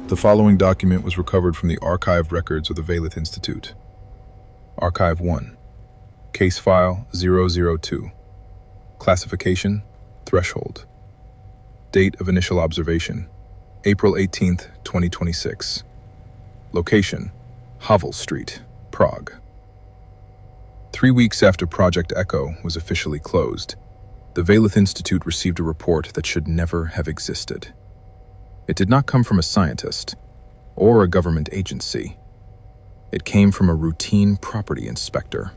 The following document was recovered from the archived records of the Veylith Institute. Archive 1. Case File 002. Classification: Threshold. Date of initial observation: April 18, 2026. Location: Havel Street, Prague. 3 weeks after Project Echo was officially closed, the Veylith Institute received a report that should never have existed. It did not come from a scientist or a government agency. It came from a routine property inspector.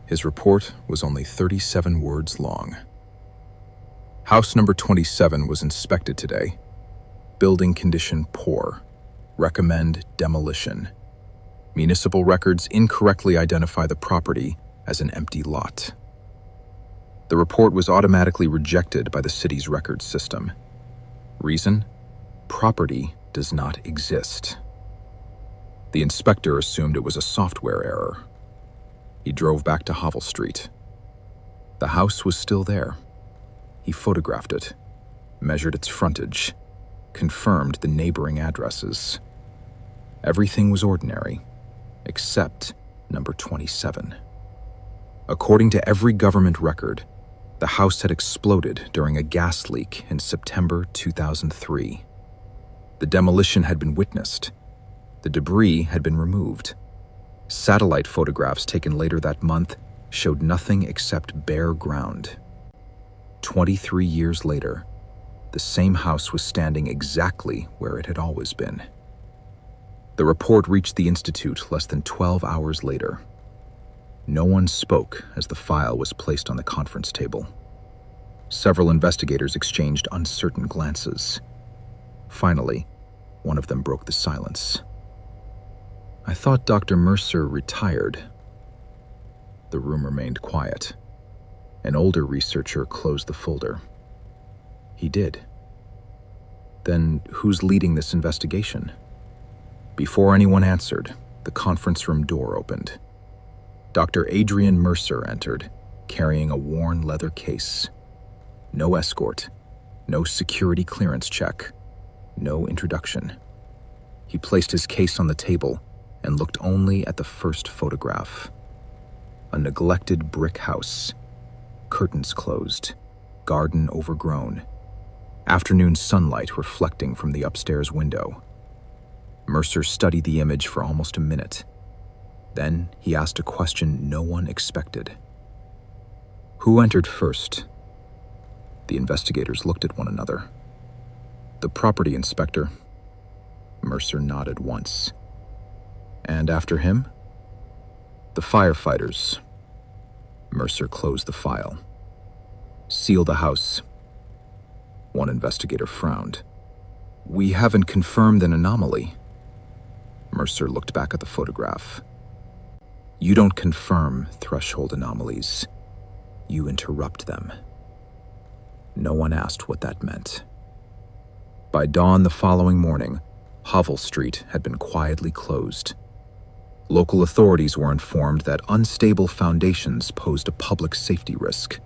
His report was only 37 words long. House number 27 was inspected today. Building condition poor. Recommend demolition. Municipal records incorrectly identify the property as an empty lot. The report was automatically rejected by the city's records system. Reason? Property does not exist. The inspector assumed it was a software error. He drove back to Havel Street. The house was still there. He photographed it, measured its frontage, confirmed the neighboring addresses. Everything was ordinary, except number 27. According to every government record, the house had exploded during a gas leak in September 2003. The demolition had been witnessed. The debris had been removed. Satellite photographs taken later that month showed nothing except bare ground. 23 years later, the same house was standing exactly where it had always been. The report reached the Institute less than 12 hours later. No one spoke as the file was placed on the conference table. Several investigators exchanged uncertain glances. Finally, one of them broke the silence. "I thought Dr. Mercer retired." The room remained quiet. An older researcher closed the folder. "He did." "Then who's leading this investigation?" Before anyone answered, the conference room door opened. Dr. Adrian Mercer entered, carrying a worn leather case. No escort, no security clearance check, no introduction. He placed his case on the table and looked only at the first photograph. A neglected brick house, curtains closed, garden overgrown, afternoon sunlight reflecting from the upstairs window. Mercer studied the image for almost a minute. Then he asked a question no one expected. "Who entered first?" The investigators looked at one another. "The property inspector." Mercer nodded once. "And after him?" "The firefighters." Mercer closed the file. "Seal the house." One investigator frowned. "We haven't confirmed an anomaly." Mercer looked back at the photograph. "You don't confirm threshold anomalies. You interrupt them." No one asked what that meant. By dawn the following morning, Havel Street had been quietly closed. Local authorities were informed that unstable foundations posed a public safety risk.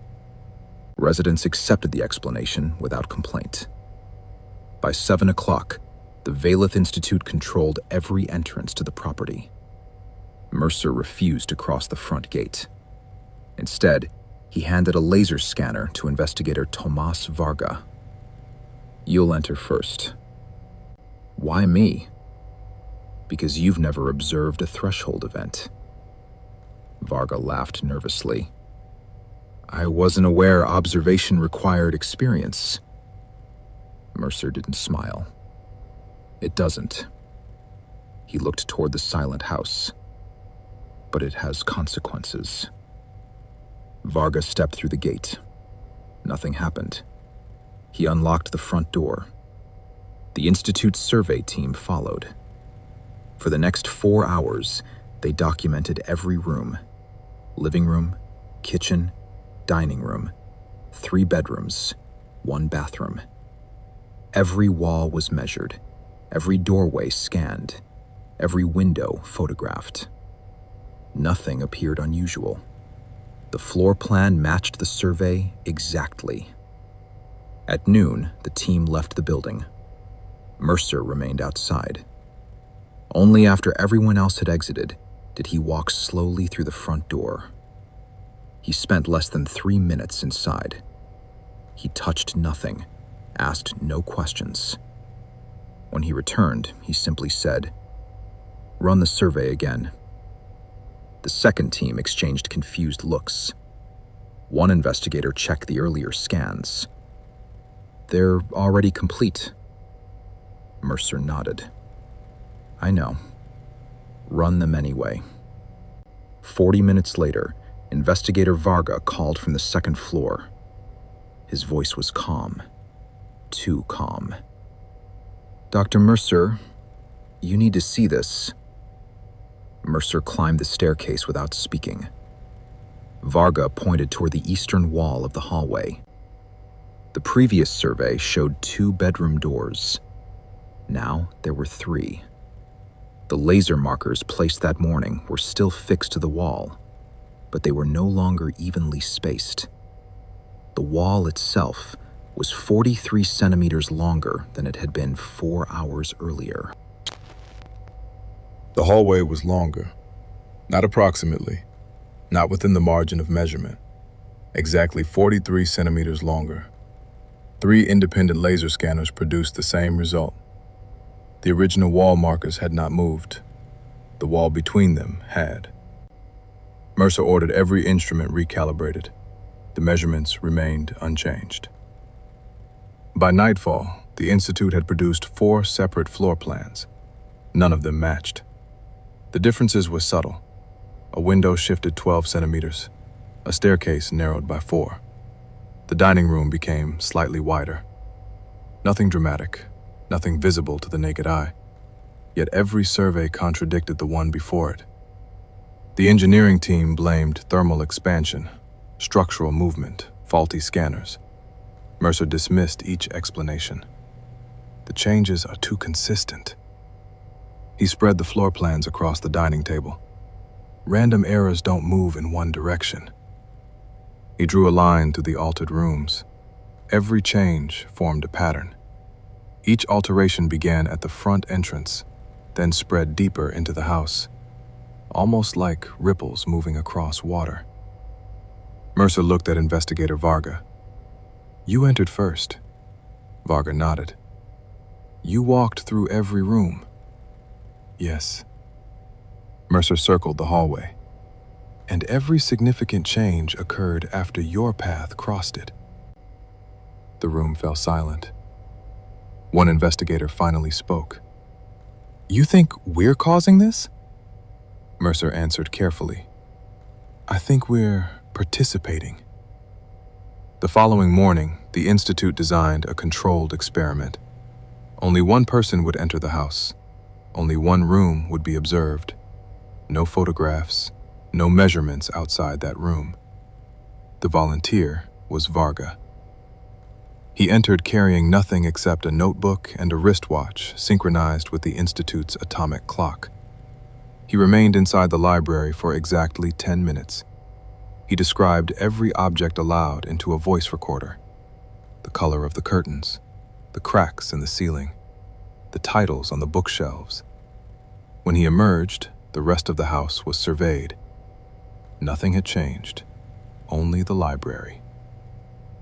Residents accepted the explanation without complaint. By 7 o'clock, the Veylith Institute controlled every entrance to the property. Mercer refused to cross the front gate. Instead, he handed a laser scanner to investigator Tomas Varga. "You'll enter first." "Why me?" "Because you've never observed a threshold event." Varga laughed nervously. "I wasn't aware observation required experience." Mercer didn't smile. "It doesn't." He looked toward the silent house. "But it has consequences." Varga stepped through the gate. Nothing happened. He unlocked the front door. The Institute's survey team followed. For the next 4 hours, they documented every room: living room, kitchen, dining room, 3 bedrooms, 1 bathroom. Every wall was measured, every doorway scanned, every window photographed. Nothing appeared unusual. The floor plan matched the survey exactly. At noon, the team left the building. Mercer remained outside. Only after everyone else had exited did he walk slowly through the front door. He spent less than 3 minutes inside. He touched nothing, asked no questions. When he returned, he simply said, "Run the survey again." The second team exchanged confused looks. One investigator checked the earlier scans. "They're already complete." Mercer nodded. "I know. Run them anyway." 40 minutes later, Investigator Varga called from the second floor. His voice was calm. Too calm. "Dr. Mercer, you need to see this." Mercer climbed the staircase without speaking. Varga pointed toward the eastern wall of the hallway. The previous survey showed 2 bedroom doors. Now there were 3. The laser markers placed that morning were still fixed to the wall, but they were no longer evenly spaced. The wall itself was 43 centimeters longer than it had been 4 hours earlier. The hallway was longer, not approximately, not within the margin of measurement, exactly 43 centimeters longer. 3 independent laser scanners produced the same result. The original wall markers had not moved. The wall between them had. Mercer ordered every instrument recalibrated. The measurements remained unchanged. By nightfall, the Institute had produced 4 separate floor plans. None of them matched. The differences were subtle. A window shifted 12 centimeters. A staircase narrowed by 4. The dining room became slightly wider. Nothing dramatic, nothing visible to the naked eye. Yet every survey contradicted the one before it. The engineering team blamed thermal expansion, structural movement, faulty scanners. Mercer dismissed each explanation. The changes are too consistent. He spread the floor plans across the dining table. Random errors don't move in one direction. He drew a line through the altered rooms. Every change formed a pattern. Each alteration began at the front entrance, then spread deeper into the house, almost like ripples moving across water. Mercer looked at Investigator Varga. "You entered first." Varga nodded. "You walked through every room." "Yes." Mercer circled the hallway. "And every significant change occurred after your path crossed it." The room fell silent. One investigator finally spoke. "You think we're causing this?" Mercer answered carefully. "I think we're participating." The following morning, the Institute designed a controlled experiment. Only one person would enter the house. Only one room would be observed. No photographs, no measurements outside that room. The volunteer was Varga. He entered carrying nothing except a notebook and a wristwatch synchronized with the Institute's atomic clock. He remained inside the library for exactly 10 minutes. He described every object aloud into a voice recorder. The color of the curtains, the cracks in the ceiling, the titles on the bookshelves. When he emerged, the rest of the house was surveyed. Nothing had changed, only the library.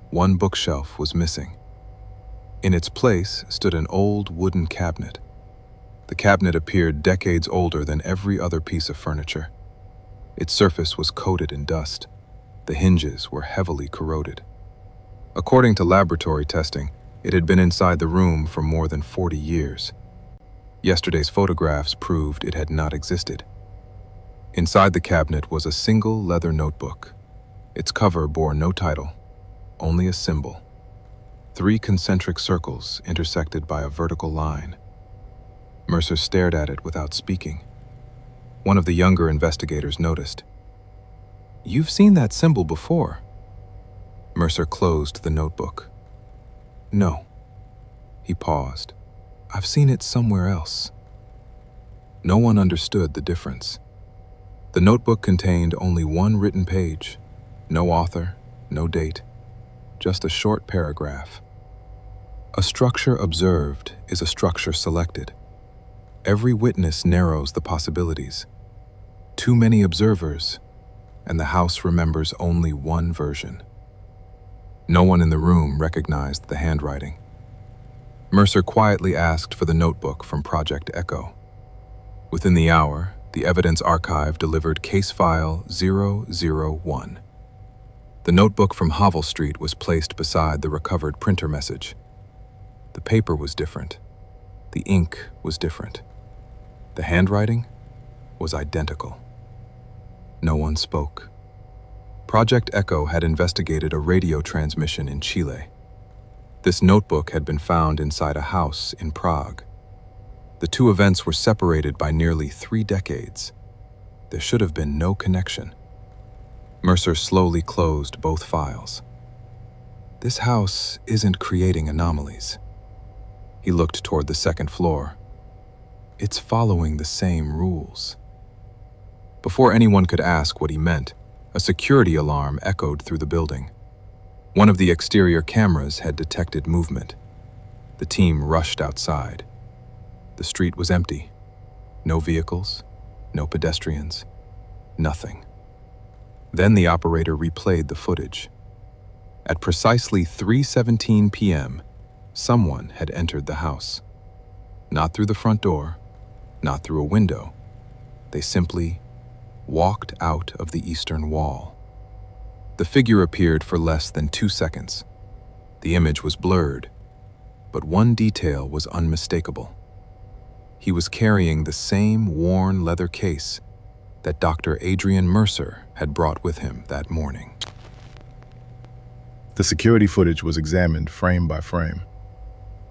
One bookshelf was missing. In its place stood an old wooden cabinet. The cabinet appeared decades older than every other piece of furniture. Its surface was coated in dust. The hinges were heavily corroded. According to laboratory testing, it had been inside the room for more than 40 years. Yesterday's photographs proved it had not existed. Inside the cabinet was a single leather notebook. Its cover bore no title, only a symbol. 3 concentric circles intersected by a vertical line. Mercer stared at it without speaking. One of the younger investigators noticed. "You've seen that symbol before." Mercer closed the notebook. "No." He paused. "I've seen it somewhere else." No one understood the difference. The notebook contained only one written page. No author, no date. Just a short paragraph. A structure observed is a structure selected. Every witness narrows the possibilities. Too many observers, and the house remembers only one version. No one in the room recognized the handwriting. Mercer quietly asked for the notebook from Project Echo. Within the hour, the evidence archive delivered case file 001. The notebook from Havel Street was placed beside the recovered printer message. The paper was different. The ink was different. The handwriting was identical. No one spoke. Project Echo had investigated a radio transmission in Chile. This notebook had been found inside a house in Prague. The two events were separated by nearly 3 decades. There should have been no connection. Mercer slowly closed both files. This house isn't creating anomalies. He looked toward the second floor. It's following the same rules. Before anyone could ask what he meant, a security alarm echoed through the building. One of the exterior cameras had detected movement. The team rushed outside. The street was empty. No vehicles, no pedestrians, nothing. Then the operator replayed the footage. At precisely 3:17 p.m., someone had entered the house. Not through the front door, not through a window. They simply walked out of the eastern wall. The figure appeared for less than 2 seconds. The image was blurred, but one detail was unmistakable. He was carrying the same worn leather case that Dr. Adrian Mercer had brought with him that morning. The security footage was examined frame by frame.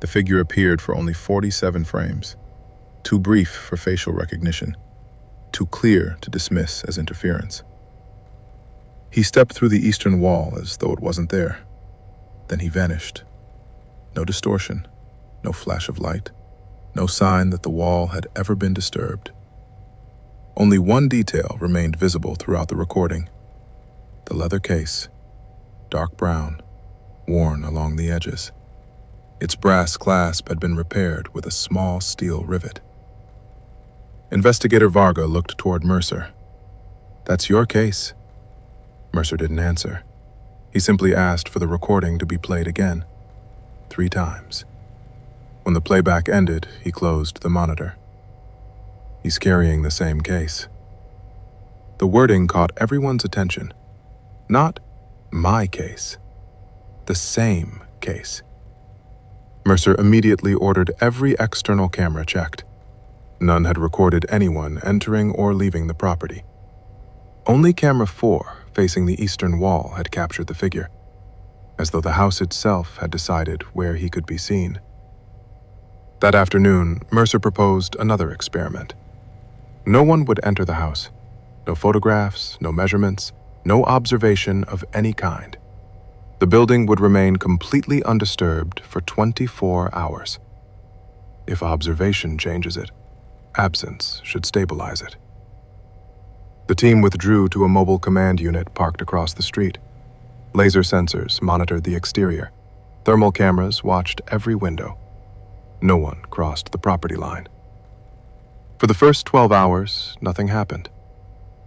The figure appeared for only 47 frames, too brief for facial recognition, too clear to dismiss as interference. He stepped through the eastern wall as though it wasn't there. Then he vanished. No distortion, no flash of light, no sign that the wall had ever been disturbed. Only one detail remained visible throughout the recording. The leather case, dark brown, worn along the edges. Its brass clasp had been repaired with a small steel rivet. Investigator Varga looked toward Mercer. "That's your case." Mercer didn't answer. He simply asked for the recording to be played again, 3 times. When the playback ended, he closed the monitor. He's carrying the same case. The wording caught everyone's attention. Not my case. The same case. Mercer immediately ordered every external camera checked. None had recorded anyone entering or leaving the property. Only camera 4, facing the eastern wall, had captured the figure, as though the house itself had decided where he could be seen. That afternoon, Mercer proposed another experiment. No one would enter the house. No photographs, no measurements, no observation of any kind. The building would remain completely undisturbed for 24 hours. If observation changes it, absence should stabilize it. The team withdrew to a mobile command unit parked across the street. Laser sensors monitored the exterior. Thermal cameras watched every window. No one crossed the property line. For the first 12 hours, nothing happened.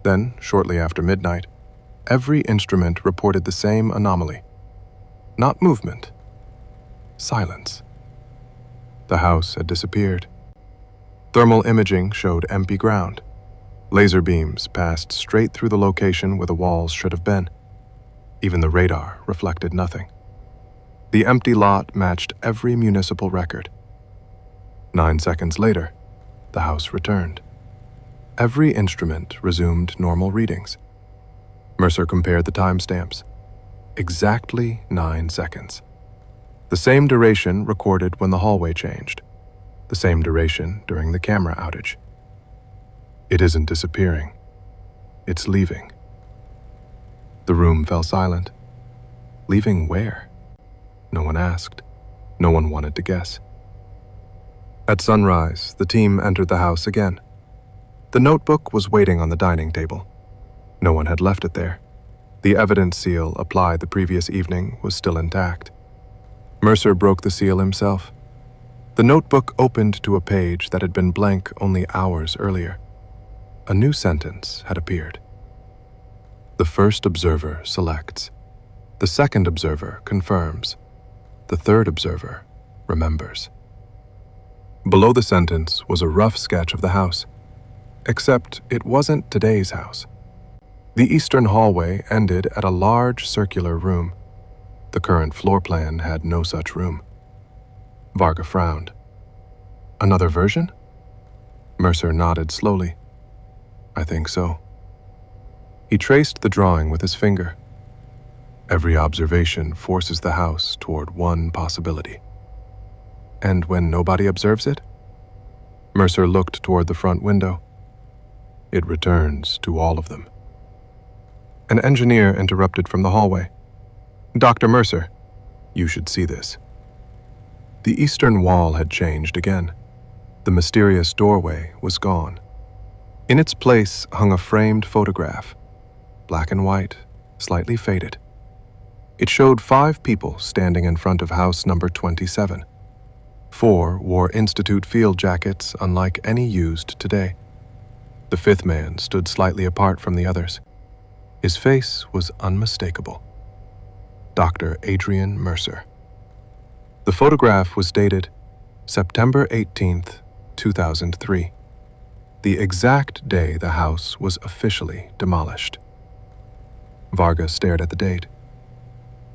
Then, shortly after midnight, every instrument reported the same anomaly. Not movement, silence. The house had disappeared. Thermal imaging showed empty ground. Laser beams passed straight through the location where the walls should have been. Even the radar reflected nothing. The empty lot matched every municipal record. 9 seconds later, the house returned. Every instrument resumed normal readings. Mercer compared the timestamps. Exactly 9 seconds. The same duration recorded when the hallway changed. The same duration during the camera outage. It isn't disappearing. It's leaving. The room fell silent. Leaving where? No one asked. No one wanted to guess. At sunrise, the team entered the house again. The notebook was waiting on the dining table. No one had left it there. The evidence seal applied the previous evening was still intact. Mercer broke the seal himself. The notebook opened to a page that had been blank only hours earlier. A new sentence had appeared. The first observer selects. The second observer confirms. The third observer remembers. Below the sentence was a rough sketch of the house, except it wasn't today's house. The eastern hallway ended at a large circular room. The current floor plan had no such room. Varga frowned. Another version? Mercer nodded slowly. I think so. He traced the drawing with his finger. Every observation forces the house toward one possibility. And when nobody observes it? Mercer looked toward the front window. It returns to all of them. An engineer interrupted from the hallway. Dr. Mercer, you should see this. The eastern wall had changed again. The mysterious doorway was gone. In its place hung a framed photograph, black and white, slightly faded. It showed 5 people standing in front of house number 27. 4 wore Institute field jackets unlike any used today. The 5th man stood slightly apart from the others. His face was unmistakable. Dr. Adrian Mercer. The photograph was dated September 18th, 2003, the exact day the house was officially demolished. Varga stared at the date.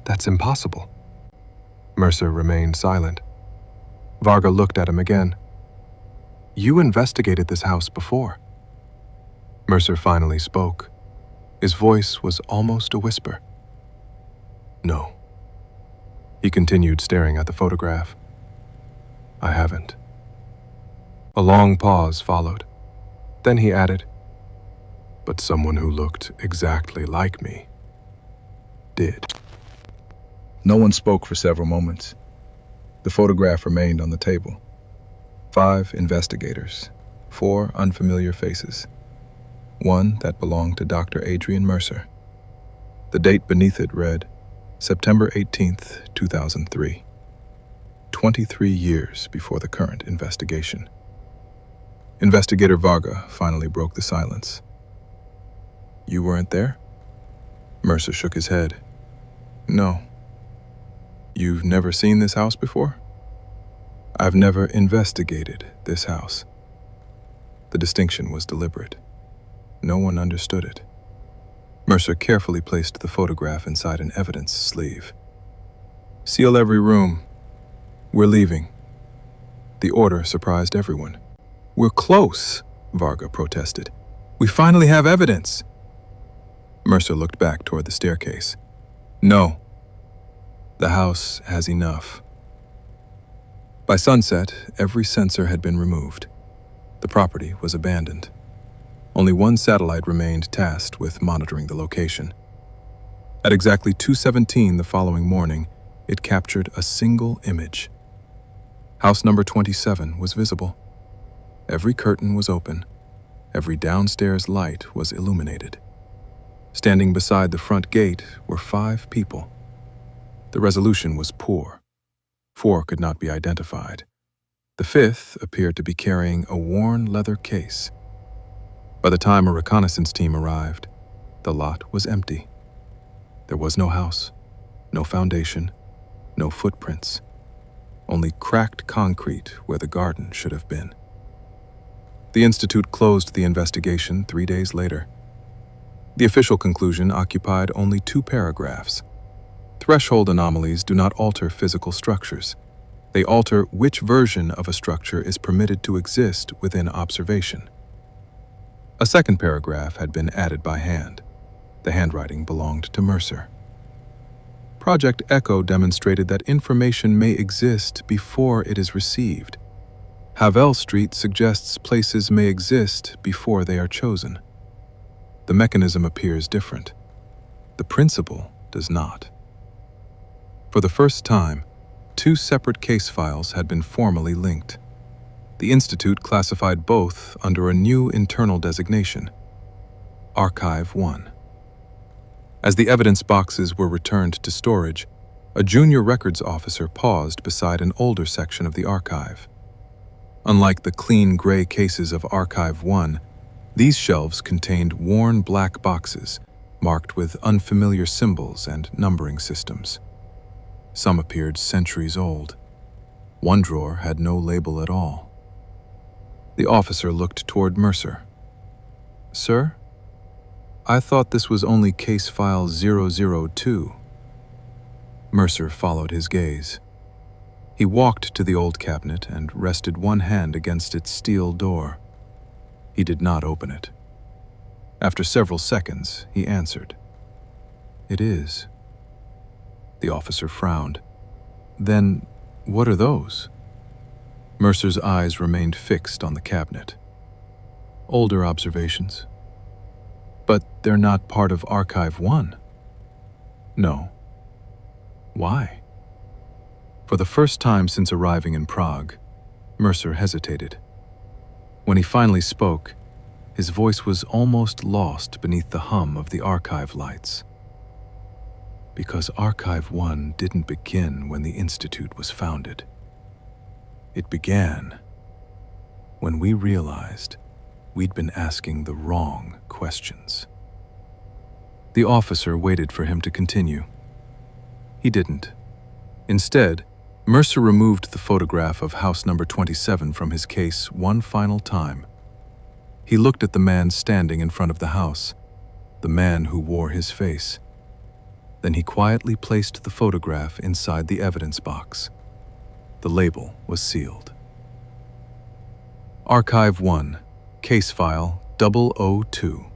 That's impossible. Mercer remained silent. Varga looked at him again. You investigated this house before. Mercer finally spoke. His voice was almost a whisper. No. He continued staring at the photograph. I haven't. A long pause followed. Then he added, but someone who looked exactly like me did. No one spoke for several moments. The photograph remained on the table. 5 investigators, 4 unfamiliar faces. 1 that belonged to Dr. Adrian Mercer. The date beneath it read, September 18th, 2003. 23 years before the current investigation. Investigator Varga finally broke the silence. You weren't there? Mercer shook his head. No. You've never seen this house before? I've never investigated this house. The distinction was deliberate. No one understood it. Mercer carefully placed the photograph inside an evidence sleeve. Seal every room. We're leaving. The order surprised everyone. We're close, Varga protested. We finally have evidence. Mercer looked back toward the staircase. No. The house has enough. By sunset, every sensor had been removed. The property was abandoned. Only one satellite remained tasked with monitoring the location. At exactly 2:17 the following morning, it captured a single image. House number 27 was visible. Every curtain was open. Every downstairs light was illuminated. Standing beside the front gate were 5 people. The resolution was poor. 4 could not be identified. The 5th appeared to be carrying a worn leather case. By the time a reconnaissance team arrived, the lot was empty. There was no house, no foundation, no footprints, only cracked concrete where the garden should have been. The Institute closed the investigation 3 days later. The official conclusion occupied only 2 paragraphs. Threshold anomalies do not alter physical structures. They alter which version of a structure is permitted to exist within observation. A second paragraph had been added by hand. The handwriting belonged to Mercer. Project Echo demonstrated that information may exist before it is received. Havel Street suggests places may exist before they are chosen. The mechanism appears different. The principle does not. For the first time, 2 separate case files had been formally linked. The Institute classified both under a new internal designation, Archive 1. As the evidence boxes were returned to storage, A junior records officer paused beside an older section of the archive. Unlike the clean gray cases of Archive 1, these shelves contained worn black boxes marked with unfamiliar symbols and numbering systems. Some appeared centuries old. One drawer had no label at all. The officer looked toward Mercer. "Sir, I thought this was only case file 002. Mercer followed his gaze. He walked to the old cabinet and rested one hand against its steel door. He did not open it. After several seconds, he answered, "It is." The officer frowned. "Then, what are those?" Mercer's eyes remained fixed on the cabinet. "Older observations." "But they're not part of Archive 1. "No." "Why?" For the first time since arriving in Prague, Mercer hesitated. When he finally spoke, his voice was almost lost beneath the hum of the archive lights. "Because Archive 1 didn't begin when the Institute was founded. It began when we realized we'd been asking the wrong questions." The officer waited for him to continue. He didn't. Instead, Mercer removed the photograph of house number 27 from his case one final time. He looked at the man standing in front of the house, the man who wore his face. Then he quietly placed the photograph inside the evidence box. The label was sealed. Archive 1, Case File 002.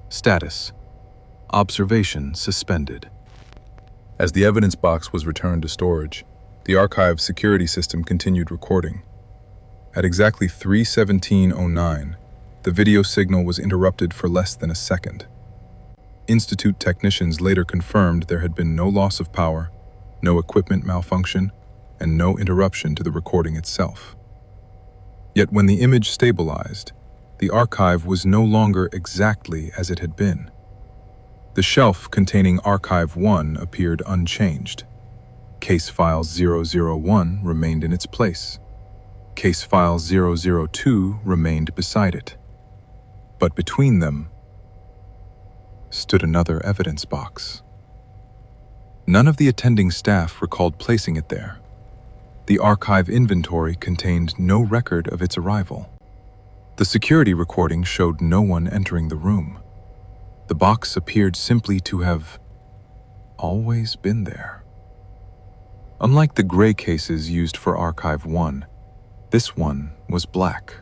Status: Observation suspended. As the evidence box was returned to storage, the archive's security system continued recording. At exactly 3:17:09, the video signal was interrupted for less than a second. Institute technicians later confirmed there had been no loss of power, no equipment malfunction, and no interruption to the recording itself. Yet when the image stabilized, the archive was no longer exactly as it had been. The shelf containing Archive 1 appeared unchanged. Case file 001 remained in its place. Case file 002 remained beside it. But between them stood another evidence box. None of the attending staff recalled placing it there. The archive inventory contained no record of its arrival. The security recording showed no one entering the room. The box appeared simply to have always been there. Unlike the gray cases used for Archive 1, this one was black.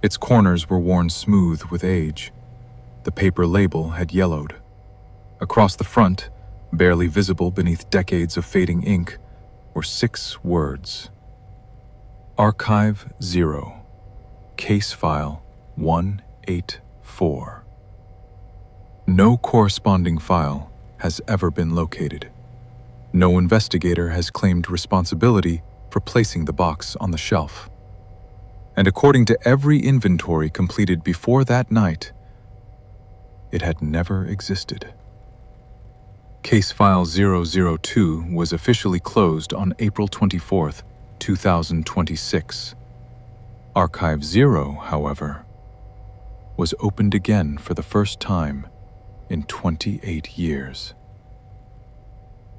Its corners were worn smooth with age. The paper label had yellowed. Across the front, barely visible beneath decades of fading ink, were 6 words: Archive 0, Case File 184. No corresponding file has ever been located. No investigator has claimed responsibility for placing the box on the shelf. And according to every inventory completed before that night, it had never existed. Case file 002 was officially closed on April 24th, 2026. Archive 0, however, was opened again for the first time in 28 years.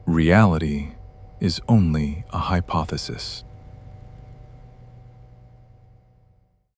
Reality is only a hypothesis.